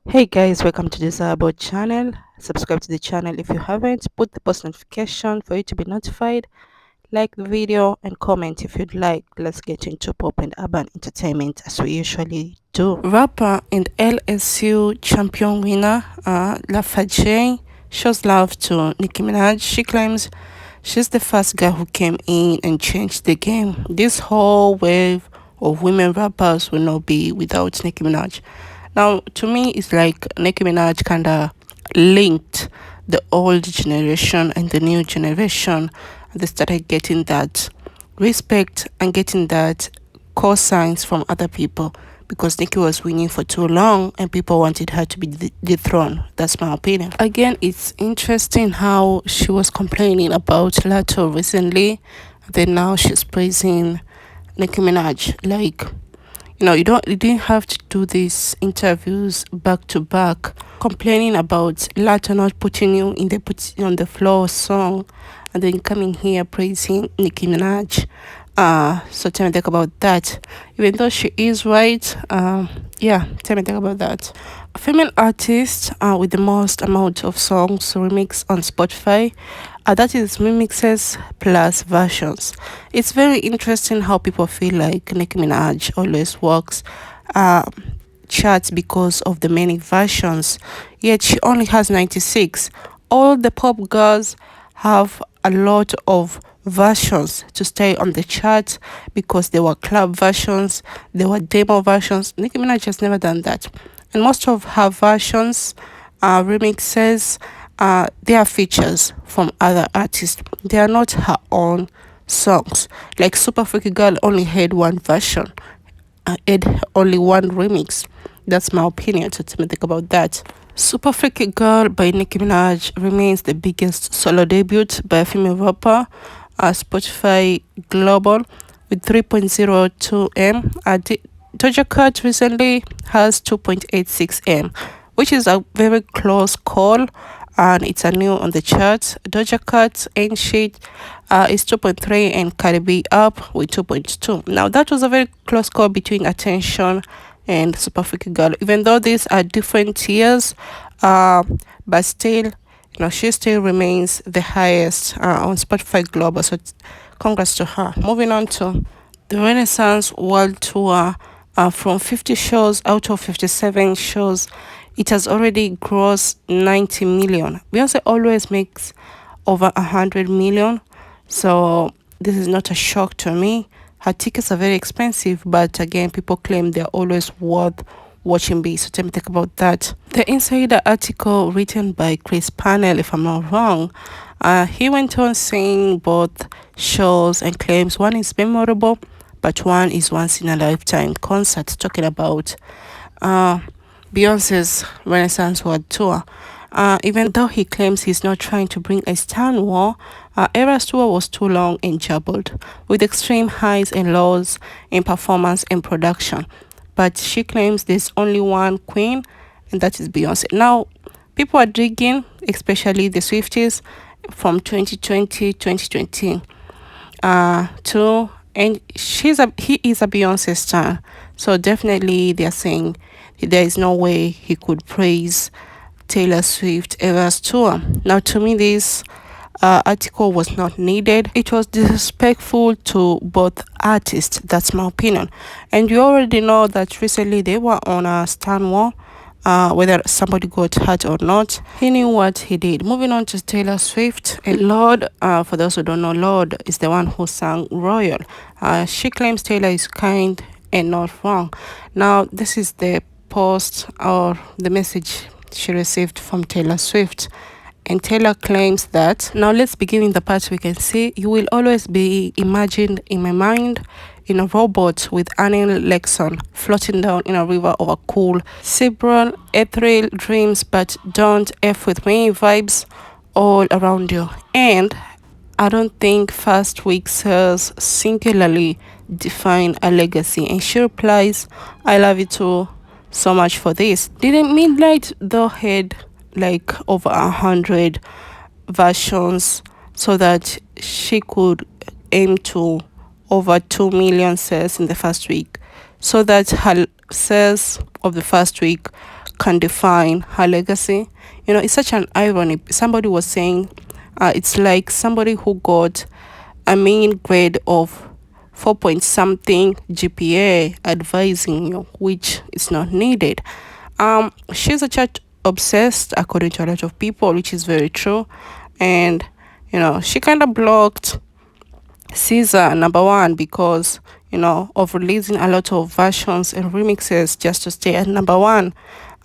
Hey guys, welcome to this about channel. Subscribe to the channel if you haven't. Put the post notification for you to be notified. Like the video and comment if you'd like. Let's get into pop and urban entertainment as we usually do. Rapper and LSU champion winner Lafayette shows love to Nicki Minaj. She claims she's the first girl who came in and changed the game. This whole wave of women rappers will not be without Nicki Minaj. Now, to me, it's like Nicki Minaj kind of linked the old generation and the new generation. They started getting that respect and getting that signs from other people because Nicki was winning for too long and people wanted her to be dethroned. That's my opinion. Again, it's interesting how she was complaining about Lato recently, then now she's praising Nicki Minaj. Like, you didn't have to do these interviews back to back, complaining about Lato not putting you in the put on the floor song, and then coming here praising Nicki Minaj. So tell me think about that. Even though she is right, yeah, tell me think about that. A female artist with the most amount of songs remix on Spotify. That is remixes plus versions. It's very interesting how people feel like Nicki Minaj always works uh, charts because of the many versions, yet she only has 96. All the pop girls have a lot of versions to stay on the chart because they were club versions, they were demo versions. Nicki Minaj has never done that. And most of her versions, remixes, they are features from other artists. They are not her own songs. Like Super Freaky Girl only had one version, had only one remix. That's my opinion. So to me think about that. Super Freaky Girl by Nicki Minaj remains the biggest solo debut by a female rapper, Spotify Global, with 3.02 M. DojaCat recently has 2.86 M, which is a very close call, and it's a new on the charts. DojaCat Ain't Shit is 2.3 and Cardi B up with 2.2. Now that was a very close call between Attention and Super Freaky Girl. Even though these are different tiers, but still, she still remains the highest on Spotify Global. So congrats to her. Moving on to the Renaissance World Tour. From 50 shows out of 57 shows, it has already grossed 90 million. Beyonce always makes over 100 million, so this is not a shock to me. Her tickets are very expensive, but again, people claim they're always worth watching be. So tell me think about that. The insider article written by Chris Panel, if I'm not wrong, he went on saying both shows and claims one is memorable, but one is once in a lifetime concert, talking about Beyonce's Renaissance World Tour. Even though he claims he's not trying to bring a Stan war, Eras Tour was too long and jumbled, with extreme highs and lows in performance and production. But she claims there's only one queen, and that is Beyonce. Now, people are digging, especially the Swifties from 2020, 2020, to and he is a Beyonce star, so definitely they are saying there is no way he could praise Taylor Swift Eras Tour. Now, to me, this article was not needed. It was disrespectful to both artists. That's my opinion. And you already know that recently they were on a Stan war. Whether somebody got hurt or not, he knew what he did. Moving on to Taylor Swift and Lorde. For those who don't know, Lorde is the one who sang Royal. She claims Taylor is kind and not wrong. Now, this is the post or the message she received from Taylor Swift. And Taylor claims that, now let's begin in the part we can see, you will always be imagined in my mind in a rowboat with Annie Lexon floating down in a river of a cool, cerebral, ethereal dreams, but don't F with me vibes all around you. And I don't think first week sales singularly define a legacy. And she replies, I love you too so much for this. Didn't Midnight though had like over 100 versions so that she could aim to over 2 million sales in the first week, so that her sales of the first week can define her legacy. You know, it's such an irony. Somebody was saying it's like somebody who got a mean grade of 4 point something GPA advising you, which is not needed. She's a church obsessed, according to a lot of people, which is very true. And, you know, she kind of blocked Caesar number one because of releasing a lot of versions and remixes just to stay at number one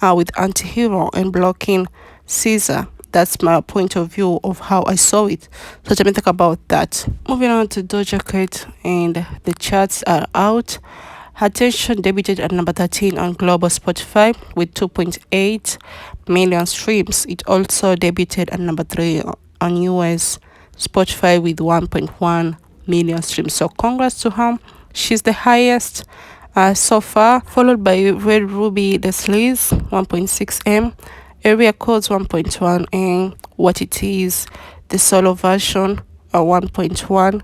with Anti-Hero and blocking Caesar. That's my point of view of how I saw it. So let me talk about that. Moving on to Doja Cat, and the charts are out. Her Attention debuted at number 13 on global Spotify with 2.8 million streams. It also debuted at number 3 on US Spotify with 1.1 million streams. So congrats to her. She's the highest so far, followed by Red Ruby The Sleaze 1.6M, Area Codes 1.1, and What It Is, the solo version 1.1,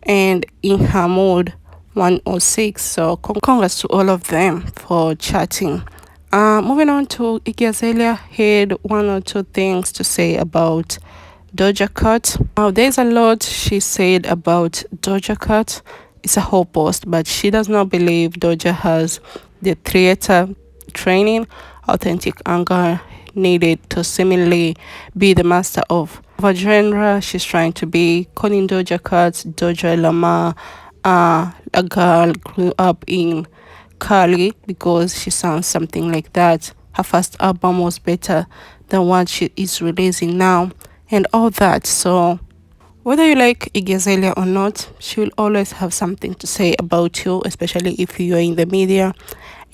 and In Her Mood 106. So congrats to all of them for chatting. Moving on to Azaliea, had one or two things to say about Doja Cat. Now, there's a lot she said about Doja Cat. It's a whole post, but she does not believe Doja has the theater training, authentic anger needed to seemingly be the master of a genre she's trying to be, calling Doja Cat Doja Lama, a girl grew up in Cali because she sounds something like that. Her first album was better than what she is releasing now, and all that. So whether you like Azaliea or not, she will always have something to say about you, especially if you are in the media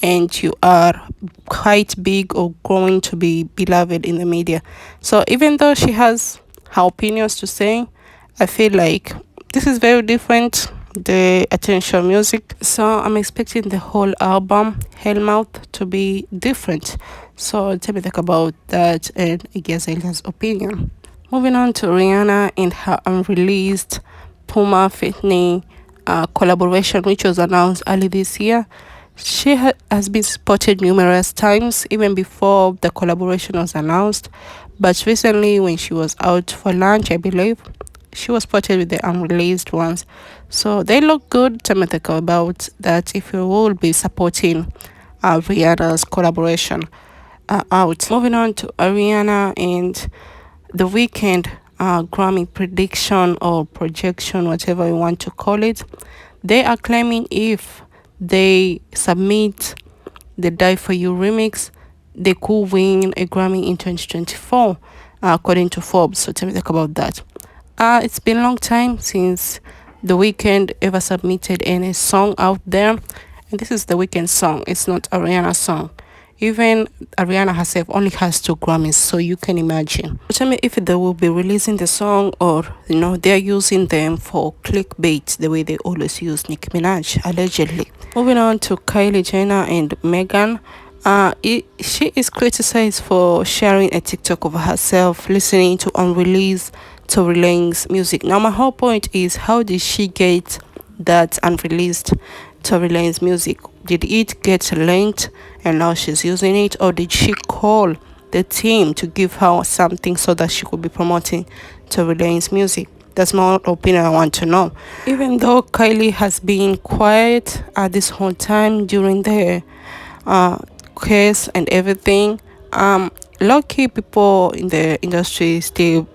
and you are quite big or growing to be beloved in the media. So even though she has her opinions to say, I feel like this is very different, the Attention music. So I'm expecting the whole album, Hellmouth, to be different. So tell me talk about that and Azalea's opinion. Moving on to Rihanna and her unreleased Puma Fitney collaboration, which was announced early this year. She has been spotted numerous times, even before the collaboration was announced. But recently, when she was out for lunch, I believe, she was spotted with the unreleased ones. So they look good. Tell me about that if you will be supporting Rihanna's collaboration out. Moving on to Ariana and the Weekend Grammy prediction or projection, whatever you want to call it. They are claiming if they submit the Die For You remix, they could win a Grammy in 2024, according to Forbes. So tell me talk about that. It's been a long time since The Weeknd ever submitted any song out there, and this is The Weeknd song. It's not Ariana song. Even Ariana herself only has 2 Grammys, so you can imagine. Tell me if they will be releasing the song or, they're using them for clickbait the way they always use Nicki Minaj, allegedly. Moving on to KylieJenner and Megan. She is criticized for sharing a TikTok of herself listening to unreleased Tory Lanez music. Now, my whole point is, how did she get that unreleased Tory Lanez music? Did it get linked and now she's using it, or did she call the team to give her something so that she could be promoting Tory Lanez music? That's my opinion. I want to know. Even though Kylie has been quiet this whole time during the case and everything, low-key people in the industry still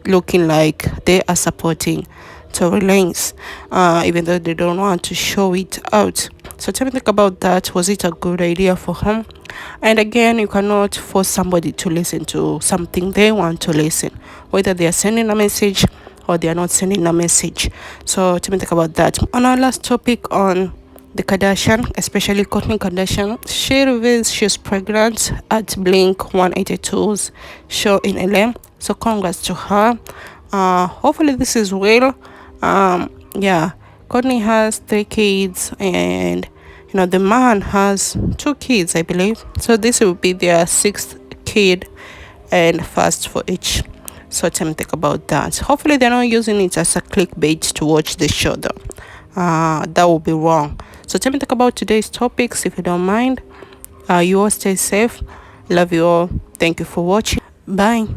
looking like they are supporting Tory Lanez, even though they don't want to show it out. So tell me think about that. Was it a good idea for him? And again, you cannot force somebody to listen to something they want to listen, whether they are sending a message or they are not sending a message. So tell me think about that. On our last topic on the Kardashian, especially Kourtney Kardashian, she reveals she's pregnant at Blink 182's show in LA. So congrats to her. Hopefully this is real. Yeah, Kourtney has 3 kids, and the man has 2 kids, I believe. So this will be their 6th kid and first for each. So tell me think about that. Hopefully they're not using it as a clickbait to watch the show though. That would be wrong. So tell me think about today's topics if you don't mind. You all stay safe. Love you all. Thank you for watching. Bye.